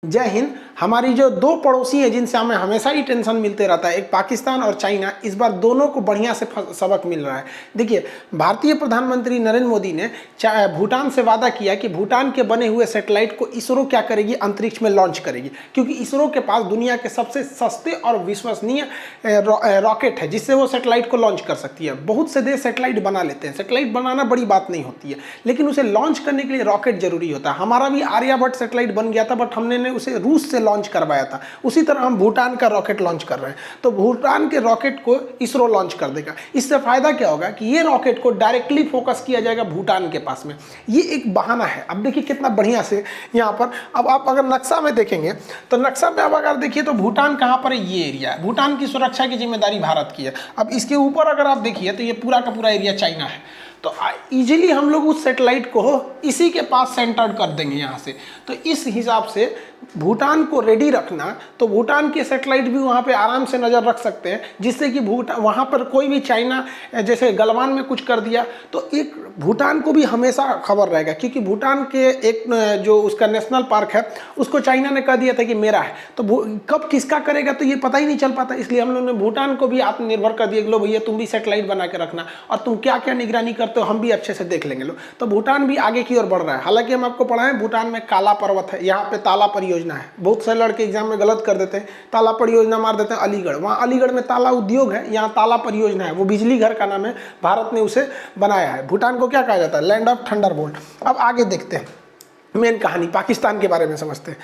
जय हिंद। हमारी जो दो पड़ोसी हैं जिनसे हमें हमेशा ही टेंशन मिलते रहता है, एक पाकिस्तान और चाइना, इस बार दोनों को बढ़िया से सबक मिल रहा है। देखिए, भारतीय प्रधानमंत्री नरेंद्र मोदी ने भूटान से वादा किया कि भूटान के बने हुए सैटेलाइट को इसरो क्या करेगी, अंतरिक्ष में लॉन्च करेगी, क्योंकि इसरो के पास दुनिया के सबसे सस्ते और विश्वसनीय रॉकेट है जिससे वो सैटेलाइट को लॉन्च कर सकती है। बहुत से देश सैटेलाइट बना लेते हैं, सैटेलाइट बनाना बड़ी बात नहीं होती है, लेकिन उसे लॉन्च करने के लिए रॉकेट जरूरी होता है। हमारा भी आर्यभट्ट सैटेलाइट बन गया था, बट हमने उसे रूस से लॉन्च करवाया था। उसी तरह हम भूटान का रॉकेट लॉन्च कर रहे हैं, तो भूटान के रॉकेट को इसरो लॉन्च कर देगा। इससे फायदा क्या होगा कि ये रॉकेट को डायरेक्टली फोकस किया जाएगा भूटान के पास में। ये एक बहाना है। अब देखिए कितना बढ़िया से यहाँ पर, अब आप अगर नक्शा में देखेंगे तो नक्शा में अब अगर देखिए तो भूटान कहाँ पर है, ये एरिया है। भूटान की सुरक्षा की जिम्मेदारी भारत की है। अब इसके ऊपर अगर आप देखिए तो ये पूरा का पूरा एरिया चाइना है। तो इजीली हम लोग उस सैटेलाइट को इसी के पास सेंटर्ड कर देंगे यहाँ से। तो इस हिसाब से भूटान को रेडी रखना, तो भूटान के सैटेलाइट भी वहाँ पे आराम से नज़र रख सकते हैं, जिससे कि वहाँ पर कोई भी चाइना जैसे गलवान में कुछ कर दिया तो एक भूटान को भी हमेशा खबर रहेगा, क्योंकि भूटान के एक जो उसका नेशनल पार्क है उसको चाइना ने कह दिया था कि मेरा है, तो कब किसका करेगा तो ये पता ही नहीं चल पाता। इसलिए हम लोगों ने भूटान को भी आत्मनिर्भर कर दिया कि लो भैया तुम भी सैटेलाइट बना के रखना, और तुम क्या क्या निगरानी करते हो हम भी अच्छे से देख लेंगे। लो, तो भूटान भी आगे की ओर बढ़ रहा है। हालांकि हम आपको पढ़ाएं, भूटान में काला पर्वत है, यहाँ पे ताला परियोजना है। बहुत से लड़के एग्जाम में गलत कर देते हैं, ताला परियोजना मार देते हैं अलीगढ़। वहाँ अलीगढ़ में ताला उद्योग है, यहाँ ताला परियोजना है, वो बिजली घर का नाम है, भारत ने उसे बनाया है। भूटान को क्या कहा जाता है, लैंड ऑफ थंडरबोल्ट। अब आगे देखते हैं मेन कहानी, पाकिस्तान के बारे में समझते हैं।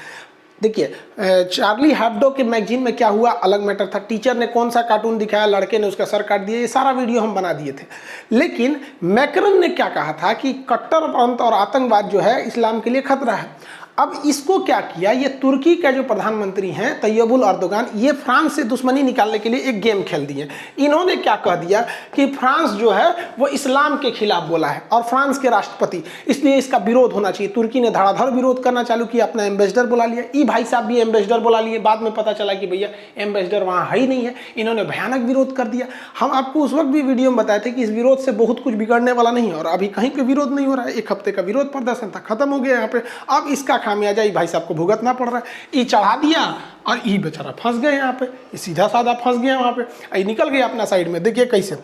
देखिए, चार्ली हैब्डो के मैगजीन में क्या हुआ अलग मैटर था। टीचर ने कौन सा कार्टून दिखाया, लड़के ने उसका सर काट दिया, ये सारा वीडियो हम बना दिए थे। लेकिन मैक्रन ने क्या कहा था कि कट्टरपंथ और आतंकवाद जो है इस्लाम के लिए खतरा है। अब इसको क्या किया, ये तुर्की का जो प्रधानमंत्री हैं तैयबुल अर्दोगान, ये फ्रांस से दुश्मनी निकालने के लिए एक गेम खेल दिए। इन्होंने क्या कह दिया कि फ्रांस जो है वो इस्लाम के खिलाफ बोला है और फ्रांस के राष्ट्रपति, इसलिए इसका विरोध होना चाहिए। तुर्की ने धड़ाधड़ विरोध करना चालू किया, अपना एम्बेसडर बुला लिया। ई भाई साहब भी एम्बेसडर बुला लिए। बाद में पता चला कि भैया एम्बेसडर वहाँ है ही नहीं है। इन्होंने भयानक विरोध कर दिया। हम आपको उस वक्त भी वीडियो में बताए थे कि इस विरोध से बहुत कुछ बिगड़ने वाला नहीं है, और अभी कहीं पर विरोध नहीं हो रहा है। एक हफ्ते का विरोध प्रदर्शन था, खत्म हो गया यहाँ पे। अब इसका खामियाजा भाई साहब को भुगतना पड़ रहा है। ई चढ़ा दिया और ई बेचारा फंस गए यहाँ पे, सीधा साधा फंस गया वहाँ पे। ई निकल गया अपना साइड में। देखिए कैसे,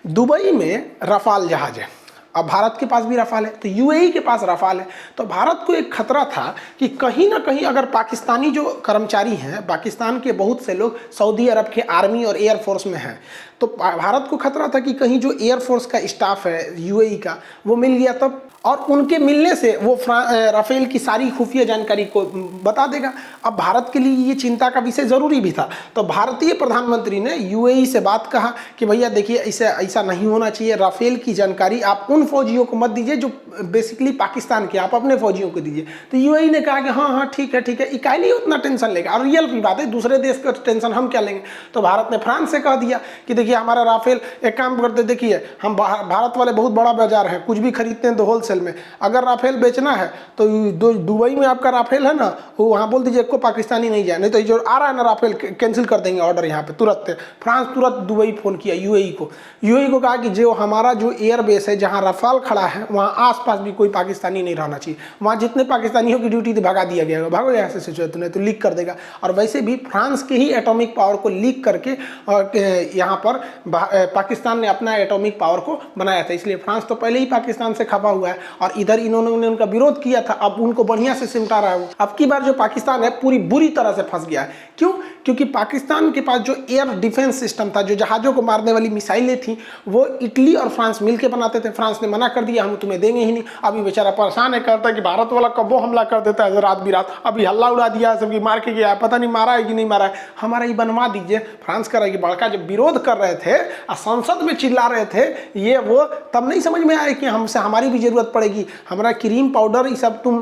दुबई में रफाल जहाज है, अब भारत के पास भी रफाल है, तो यूएई के पास रफाल है। तो भारत को एक खतरा था कि कहीं ना कहीं अगर पाकिस्तानी जो कर्मचारी हैं, पाकिस्तान के बहुत से लोग सऊदी अरब के आर्मी और एयरफोर्स में हैं, तो भारत को खतरा था कि कहीं जो एयरफोर्स का स्टाफ है यूएई का वो मिल गया तब, और उनके मिलने से वो राफेल की सारी खुफिया जानकारी को बता देगा। अब भारत के लिए ये चिंता का विषय ज़रूरी भी था। तो भारतीय प्रधानमंत्री ने यूएई से बात कहा कि भैया देखिए ऐसा नहीं होना चाहिए, राफेल की जानकारी आप उन फौजियों को मत दीजिए जो बेसिकली पाकिस्तान के, आप अपने फौजियों को दीजिए। तो यूएई ने कहा कि हाँ हाँ ठीक है, इकाई उतना टेंशन लेगा, और रियल की बात है, दूसरे देश का टेंशन हम क्या लेंगे। तो भारत ने फ्रांस से कह दिया कि देखिए हमारा राफेल, एक काम करते, देखिए हम भारत वाले बहुत बड़ा बाजार है, कुछ भी खरीदते हैं तो होलसेल में, अगर राफेल बेचना है तो दुबई में आपका राफेल है ना, वो वहाँ बोल दीजिए को पाकिस्तानी नहीं जाए, नहीं तो जो आ रहा है ना राफेल कैंसिल कर देंगे ऑर्डर यहाँ पे तुरंत। फ्रांस तुरंत दुबई फ़ोन किया यूएई को कहा कि जो हमारा जो एयरबेस है जहाँ रफाल खड़ा है वहाँ आसपास भी कोई पाकिस्तानी नहीं रहना चाहिए, वहाँ जितने पाकिस्तानियों की ड्यूटी थी भगा दिया गया, भागो यहाँ से सिचुएशन है तो लीक कर देगा। और वैसे भी फ्रांस के ही एटॉमिक पावर को लीक करके यहाँ पर पाकिस्तान ने अपना एटॉमिक पावर को बनाया था, इसलिए फ्रांस तो पहले ही पाकिस्तान से खपा हुआ है और इधर इन्होंने उनका विरोध किया था। अब उनको बढ़िया से सिमटा रहा है वो। अब की बार जो पाकिस्तान है पूरी बुरी तरह से फंस गया है। क्यों? क्योंकि पाकिस्तान के पास जो एयर डिफेंस सिस्टम था, जो जहाज़ों को मारने वाली मिसाइलें थी, वो इटली और फ्रांस मिलकर बनाते थे। फ्रांस ने मना कर दिया, हम तुम्हें देंगे ही नहीं। अभी बेचारा परेशान है, कहता है कि भारत वाला कब वो हमला कर देता है रात बिरात, अभी हल्ला उड़ा दिया, सबकी मार के गया, पता नहीं मारा है कि नहीं मारा है, हमारा ही बनवा दीजिए। फ्रांस का बड़का जब विरोध कर रहे थे और संसद में चिल्ला रहे थे ये वो, तब नहीं समझ में आया कि हमसे हमारी भी जरूरत पड़ेगी, हमारा क्रीम पाउडर ये सब तुम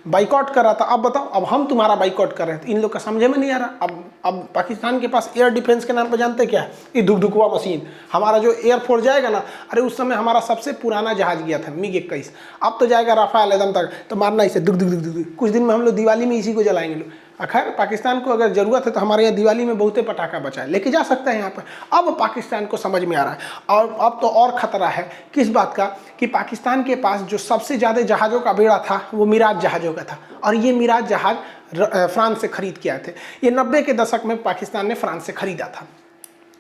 बाइकआउट कर रहा था, अब बताओ अब हम तुम्हारा बाइकआउट कर रहे थे। इन लोग का समझे में नहीं आ रहा। अब पाकिस्तान के पास एयर डिफेंस के नाम पर जानते क्या है, ये धुकधुकवा मशीन। हमारा जो एयरफोर्स जाएगा ना, अरे उस समय हमारा सबसे पुराना जहाज गया था MiG-21, अब तो जाएगा राफेल एकदम तक, तो मारना इसे दुक दुक दुक दुक। कुछ दिन में हम लोग दिवाली में इसी को जलाएंगे लोग। खैर पाकिस्तान को अगर ज़रूरत है तो हमारे यहाँ दिवाली में बहुते पटाखा बचा है, लेके जा सकता है यहाँ पर। अब पाकिस्तान को समझ में आ रहा है, और अब तो और ख़तरा है किस बात का, कि पाकिस्तान के पास जो सबसे ज़्यादा जहाज़ों का बेड़ा था वो मिराज जहाज़ों का था, और ये मिराज जहाज़ फ्रांस से खरीद के आए थे। ये 90 के दशक में पाकिस्तान ने फ्रांस से खरीदा था।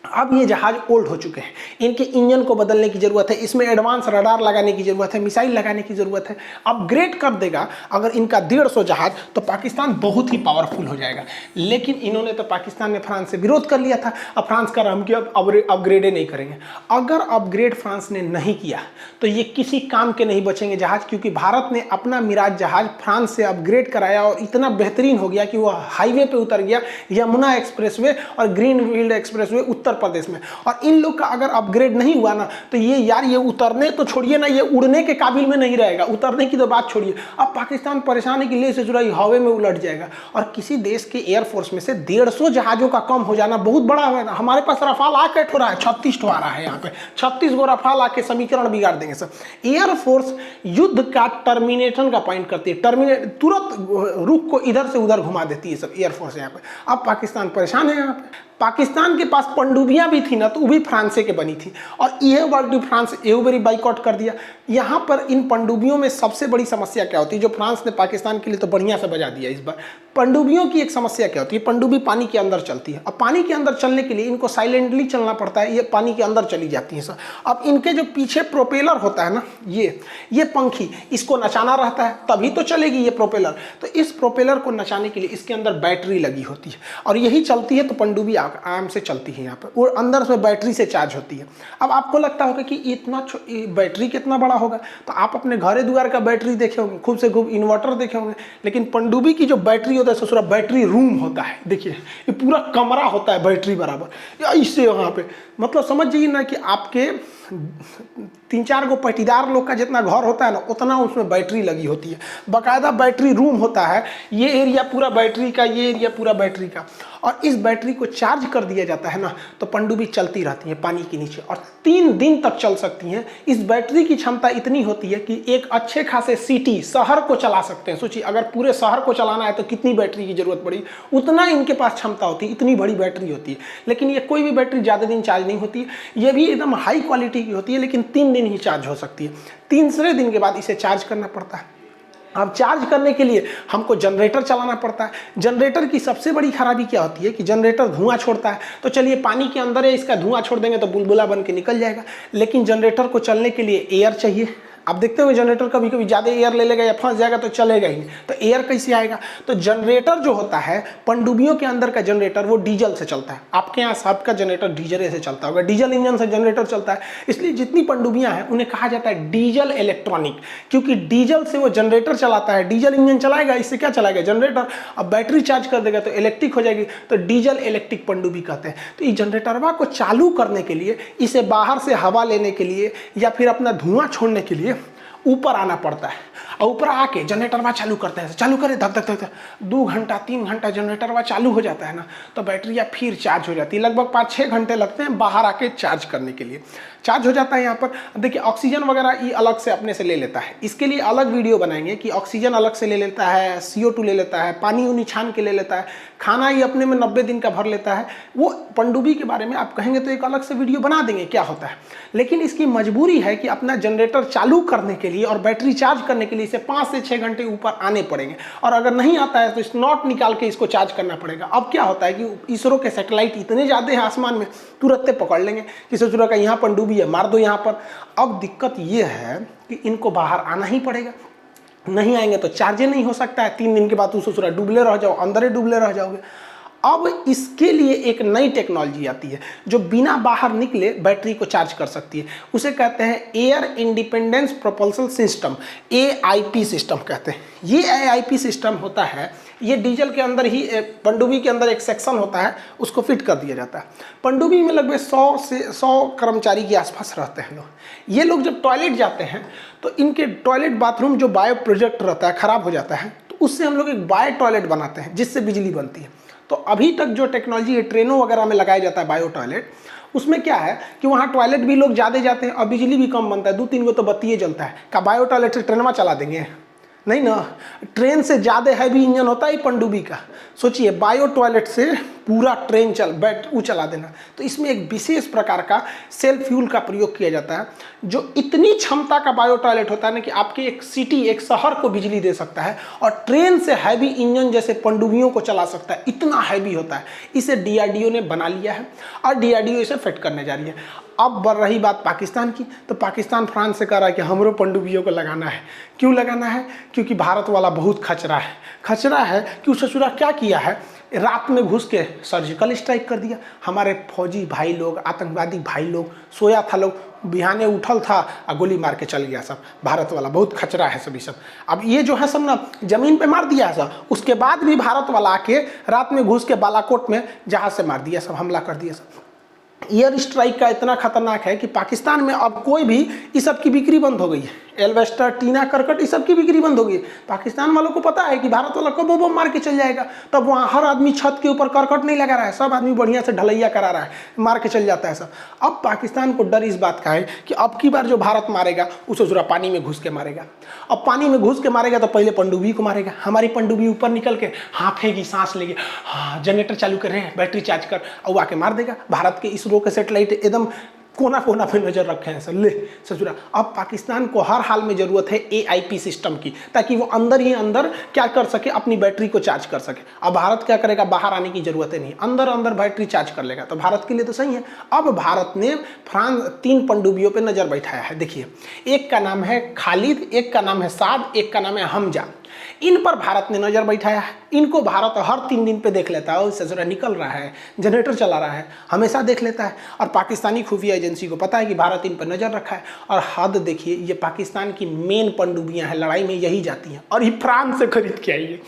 अब ये जहाज ओल्ड हो चुके हैं, इनके इंजन को बदलने की ज़रूरत है, इसमें एडवांस रडार लगाने की ज़रूरत है, मिसाइल लगाने की ज़रूरत है। अपग्रेड कर देगा अगर इनका 150 जहाज, तो पाकिस्तान बहुत ही पावरफुल हो जाएगा। लेकिन इन्होंने तो, पाकिस्तान ने फ्रांस से विरोध कर लिया था। अब फ्रांस का हम कि अब अपग्रेड नहीं करेंगे। अगर अपग्रेड फ्रांस ने नहीं किया तो ये किसी काम के नहीं बचेंगे जहाज, क्योंकि भारत ने अपना मिराज जहाज फ्रांस से अपग्रेड कराया और इतना बेहतरीन हो गया कि वो हाईवे पे उतर गया, यमुना एक्सप्रेसवे और ग्रीनफील्ड एक्सप्रेसवे उत्तर प्रदेश में। और इन लोग का अगर अपग्रेड नहीं हुआ ना, तो ये यार, ये उतरने तो छोड़िए ना, ये उड़ने के काबिल में नहीं रहेगा। उतरने की तो बात छोड़िए, अब पाकिस्तान परेशानी के लिए से जुड़ा हवा में उलट जाएगा। और किसी देश के एयरफोर्स में से 150 जहाजों का कम हो जाना बहुत बड़ा है। हमारे पास रफाल आके ठो रहा है, 36 ठो आ रहा है यहाँ पे, 36 गो रफाल आके समीकरण बिगाड़ देंगे सब। एयरफोर्स युद्ध का टर्मिनेशन का पॉइंट करती है, तुरंत रुख को इधर से उधर घुमा देती है सब एयरफोर्स यहाँ पे। अब पाकिस्तान परेशान है यहाँ पे। पाकिस्तान के पास पनडुब्बियां भी थी ना, तो वो भी फ्रांस के बनी थी, और ये वर्ल्ड फ्रांस एवं बारी बाइकआउट कर दिया। यहाँ पर इन पनडुब्बियों में सबसे बड़ी समस्या क्या होती है, जो फ्रांस ने पाकिस्तान के लिए तो बढ़िया से बजा दिया इस बार। पनडुब्बियों की एक समस्या क्या होती है, पनडुब्बी पानी के अंदर चलती है, अब पानी के अंदर चलने के लिए इनको साइलेंटली चलना पड़ता है, ये पानी के अंदर चली जाती है सर। अब इनके जो पीछे प्रोपेलर होता है ना, ये पंखी, इसको नचाना रहता है तभी तो चलेगी ये प्रोपेलर। तो इस प्रोपेलर को नचाने के लिए इसके अंदर बैटरी लगी होती है, और यही चलती है तो पनडुब्बी आराम से चलती है यहाँ पर, और अंदर से बैटरी से चार्ज होती है। अब आपको लगता होगा कि इतना बैटरी कितना बड़ा होगा, तो आप अपने घरे द्वार का बैटरी देखे होंगे, खूब से खूब इन्वर्टर देखे होंगे, लेकिन पनडुब्बी की जो बैटरी होता है ससुरा, बैटरी रूम होता है। देखिए ये पूरा कमरा होता है बैटरी बराबर, या इससे वहाँ पे, मतलब समझ जाइए ना कि आपके 3-4 गो पटीदार लोग का जितना घर होता है ना, उतना उसमें बैटरी लगी होती है। बाकायदा बैटरी रूम होता है, ये एरिया पूरा बैटरी का, ये एरिया पूरा बैटरी का। और इस बैटरी को चार्ज कर दिया जाता है ना, तो पनडुब्बी चलती रहती है पानी के नीचे, और 3 दिन तक चल सकती हैं। इस बैटरी की क्षमता इतनी होती है कि एक अच्छे खासे सिटी, शहर को चला सकते हैं। सोचिए अगर पूरे शहर को चलाना है तो कितनी बैटरी की जरूरत पड़ी, उतना इनके पास क्षमता होती है, इतनी बड़ी बैटरी होती है। लेकिन ये कोई भी बैटरी ज़्यादा दिन चार्ज नहीं होती है, ये भी एकदम हाई क्वालिटी की होती है, लेकिन 3 दिन ही चार्ज हो सकती है। 3रे दिन के बाद इसे चार्ज करना पड़ता है। अब चार्ज करने के लिए हमको जनरेटर चलाना पड़ता है। जनरेटर की सबसे बड़ी खराबी क्या होती है कि जनरेटर धुआं छोड़ता है। तो चलिए पानी के अंदर है, इसका धुआं छोड़ देंगे तो बुलबुला बन के निकल जाएगा, लेकिन जनरेटर को चलने के लिए एयर चाहिए। अब देखते हुए जनरेटर कभी कभी ज़्यादा एयर ले लेगा या फंस जाएगा तो चलेगा ही नहीं, तो एयर कैसे आएगा। तो जनरेटर जो होता है पनडुब्बियों के अंदर का जनरेटर, वो डीजल से चलता है। आपके यहाँ सबका जनरेटर डीजल से चलता होगा, डीजल इंजन से जनरेटर चलता है। इसलिए जितनी पनडुब्बियाँ हैं उन्हें कहा जाता है डीजल इलेक्ट्रॉनिक, क्योंकि डीजल से वो जनरेटर चलाता है। डीजल इंजन चलाएगा, इससे क्या चलाएगा, जनरेटर। अब बैटरी चार्ज कर देगा तो इलेक्ट्रिक हो जाएगी, तो डीजल इलेक्ट्रिक पनडुब्बी कहते हैं। तो इस जनरेटरवा को चालू करने के लिए, इसे बाहर से हवा लेने के लिए या फिर अपना धुआं छोड़ने के लिए ऊपर आना पड़ता है, और ऊपर आके जनरेटरवा चालू करते हैं। चालू करे धक धक धक 2 घंटा 3 घंटा जनरेटरवा चालू हो जाता है ना, तो बैटरियाँ फिर चार्ज हो जाती है। लगभग 5-6 घंटे लगते हैं बाहर आके चार्ज करने के लिए। चार्ज हो जाता है यहाँ पर। देखिए ऑक्सीजन वगैरह ये अलग से अपने से ले लेता है, इसके लिए अलग वीडियो बनाएंगे कि ऑक्सीजन अलग से ले लेता है, CO2 ले लेता है, पानी उनी छान के ले लेता है, खाना ये अपने में 90 दिन का भर लेता है। वो पनडुब्बी के बारे में आप कहेंगे तो एक अलग से वीडियो बना देंगे क्या होता है। लेकिन इसकी मजबूरी है कि अपना जनरेटर चालू करने के लिए और बैटरी चार्ज करने के लिए इसे 5 से 6 घंटे ऊपर आने पड़ेंगे, और अगर नहीं आता है तो स्नॉट निकाल के इसको चार्ज करना पड़ेगा। अब क्या होता है कि इसरो के सैटेलाइट इतने ज़्यादा हैं आसमान में, तुरंत पकड़ लेंगे कि सोच का यहाँ पनडुब्बी है, मार दो यहाँ पर। अब दिक्कत ये है कि इनको बाहर आना ही पड़ेगा, नहीं आएंगे तो चार्ज नहीं हो सकता है। 3 दिन के बाद दूसरा डुबले रह जाओ, अंदर ही डुबले रह जाओगे। अब इसके लिए एक नई टेक्नोलॉजी आती है जो बिना बाहर निकले बैटरी को चार्ज कर सकती है। उसे कहते हैं air independence propulsion system, AIP system कहते हैं। ये AIP सिस्टम होता है, ये डीजल के अंदर ही, पनडुब्बी के अंदर एक सेक्शन होता है, उसको फिट कर दिया जाता है। पनडुब्बी में लगभग 100 कर्मचारी के आसपास रहते हैं लोग। ये लोग जब टॉयलेट जाते हैं तो इनके टॉयलेट बाथरूम जो बायो प्रोजेक्ट रहता है ख़राब हो जाता है, तो उससे हम लोग एक बायो टॉयलेट बनाते हैं जिससे बिजली बनती है। तो अभी तक जो टेक्नोलॉजी है ट्रेनों वगैरह में लगाया जाता है बायो टॉयलेट, उसमें क्या है कि वहाँ टॉयलेट भी लोग ज़्यादा जाते हैं और बिजली भी कम बनता है, 2-3 गो तो बत्तिये जलता है। क्या बायो टॉयलेट से ट्रेनवा चला देंगे? नहीं ना, ट्रेन से ज़्यादा हैवी इंजन होता है पनडुब्बी का। सोचिए बायो टॉयलेट से पूरा ट्रेन चला देना। तो इसमें एक विशेष प्रकार का सेल्फ फ्यूल का प्रयोग किया जाता है, जो इतनी क्षमता का बायो टॉयलेट होता है ना कि आपके एक सिटी, एक शहर को बिजली दे सकता है और ट्रेन से हैवी इंजन जैसे पनडुब्बियों को चला सकता है, इतना हैवी होता है। इसे डीआरडीओ ने बना लिया है और डीआरडीओ इसे फिट करने जा रही है। अब बढ़ रही बात पाकिस्तान की, तो पाकिस्तान फ्रांस से कह रहा है कि हमरो पनडुब्बियों को लगाना है। क्यों लगाना है? क्योंकि भारत वाला बहुत खचरा है। खचरा है कि उस ससुरा क्या किया है, रात में घुस के सर्जिकल स्ट्राइक कर दिया। हमारे फौजी भाई लोग, आतंकवादी भाई लोग, सोया था लोग, बिहाने उठल था और गोली मार के चल गया सब। भारत वाला बहुत खचरा है सभी सब। अब ये जो है सब ना जमीन पे मार दिया है सब, उसके बाद भी भारत वाला आके रात में घुस के बालाकोट में जहाज से मार दिया सब, हमला कर दिया सब। एयर स्ट्राइक का इतना खतरनाक है कि पाकिस्तान में अब कोई भी इस सब की बिक्री बंद हो गई है। एल्वेस्टर, टीना, करकट, इस सब की बिक्री बंद हो गई है। पाकिस्तान वालों को पता है कि भारत वाला कब बम मार के चल जाएगा, तब वहाँ हर आदमी छत के ऊपर करकट नहीं लगा रहा है, सब आदमी बढ़िया से ढलैया करा रहा है, मार के चल जाता है सब। अब पाकिस्तान को डर इस बात का है कि अब की बार जो भारत मारेगा उसे जरा पानी में घुस के मारेगा। अब पानी में घुस के मारेगा तो पहले पनडुब्बी को मारेगा। हमारी पनडुब्बी ऊपर निकल के हाँफेगी, सांस लेगी, हाँ जनरेटर चालू कर रहे हैं, बैटरी चार्ज कर, और आके मार देगा। भारत के इसरो के सेटेलाइट एकदम कोना कोना पे नजर रखे हैं सर। ले ससुरा, अब पाकिस्तान को हर हाल में जरूरत है AIP सिस्टम की, ताकि वो अंदर ही अंदर क्या कर सके, अपनी बैटरी को चार्ज कर सके। अब भारत क्या करेगा, बाहर आने की जरूरत है नहीं, अंदर अंदर बैटरी चार्ज कर लेगा। तो भारत के लिए तो सही है। अब भारत ने फ्रांस 3 पनडुब्बियों पे नजर बैठाया है। देखिए, एक का नाम है खालिद, एक का नाम है साद, एक का नाम है हमजा। इन पर भारत ने नजर बैठाया है। इनको भारत हर 3 दिन पे देख लेता है, ससुरा निकल रहा है, जनरेटर चला रहा है, हमेशा देख लेता है। और पाकिस्तानी खुफिया एजेंसी को पता है कि भारत इन पर नजर रखा है। और हद देखिए, ये पाकिस्तान की मेन पनडुब्बियां हैं, लड़ाई में यही जाती हैं, और ये फ्रांस से खरीद के आई है।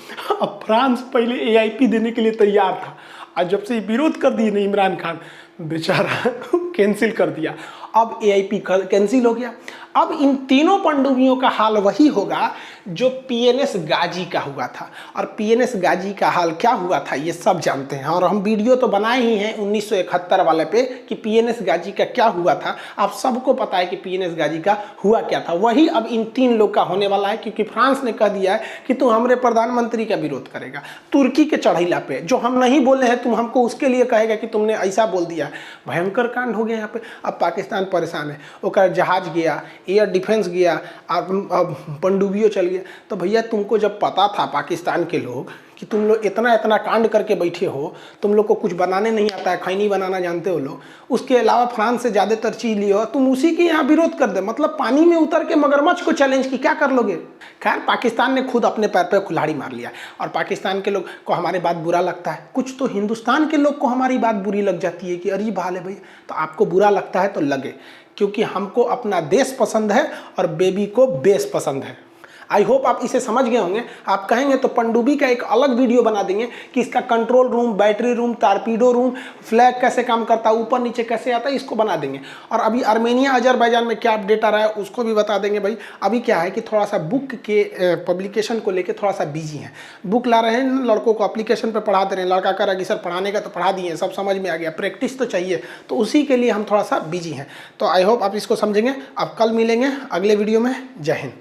अब फ्रांस पहले AIP देने के लिए तैयार था, और जब से विरोध कर दिए ना इमरान खान, बेचारा कैंसिल कर दिया। अब AIP कैंसिल हो गया। अब इन तीनों पनडुब्बियों का हाल वही होगा जो PNS गाजी का हुआ था। और PNS गाजी का हाल क्या हुआ था ये सब जानते हैं, और हम वीडियो तो बनाए ही हैं 1971 वाले पे कि PNS गाजी का क्या हुआ था। आप सबको पता है कि PNS गाजी का हुआ क्या था। वही अब इन 3 लोग का होने वाला है, क्योंकि फ्रांस ने कह दिया है कि तू हमारे प्रधानमंत्री का विरोध करेगा तुर्की के चढ़ैला पे, जो हम नहीं बोले हैं तुम हमको उसके लिए कहेगा कि तुमने ऐसा बोल दिया। भयंकर कांड हो गया यहाँ पे। अब पाकिस्तान परेशान है, ओकर जहाज गया, एयर डिफेंस गया, अब पनडुब्बियों चल गया। तो भैया तुमको जब पता था पाकिस्तान के लोग कि तुम लोग इतना इतना कांड करके बैठे हो, तुम लोग को कुछ बनाने नहीं आता है, खैनी बनाना जानते हो लोग, उसके अलावा फ्रांस से ज़्यादातर चीज लियो, तुम उसी के यहाँ विरोध कर दे। मतलब पानी में उतर के मगरमच्छ को चैलेंज की, क्या कर लोगे। खैर, पाकिस्तान ने खुद अपने पैर पे कुल्हाड़ी मार लिया, और पाकिस्तान के लोग को हमारी बात बुरा लगता है। कुछ तो हिंदुस्तान के लोग को हमारी बात बुरी लग जाती है कि अरे भाले भैया, तो आपको बुरा लगता है तो लगे, क्योंकि हमको अपना देश पसंद है और बेबी को बेस पसंद है। आई होप आप इसे समझ गए होंगे। आप कहेंगे तो पनडुब्बी का एक अलग वीडियो बना देंगे कि इसका control room, battery room, torpedo room, flag कैसे काम करता है, ऊपर नीचे कैसे आता है, इसको बना देंगे। और अभी आर्मेनिया, अजरबैजान में क्या अपडेट आ रहा है उसको भी बता देंगे। भाई अभी क्या है कि थोड़ा सा बुक के पब्लिकेशन को लेकर थोड़ा सा बिजी हैं। बुक ला रहे हैं, लड़कों को एप्लीकेशन पर पढ़ा दे रहे हैं। लड़का कह रहा है कि सर पढ़ाने का तो पढ़ा दिए, सब समझ में आ गया, प्रैक्टिस तो चाहिए, तो उसी के लिए हम थोड़ा सा बिजी हैं। तो आई होप आप इसको समझेंगे। अब कल मिलेंगे अगले वीडियो में। जय हिंद।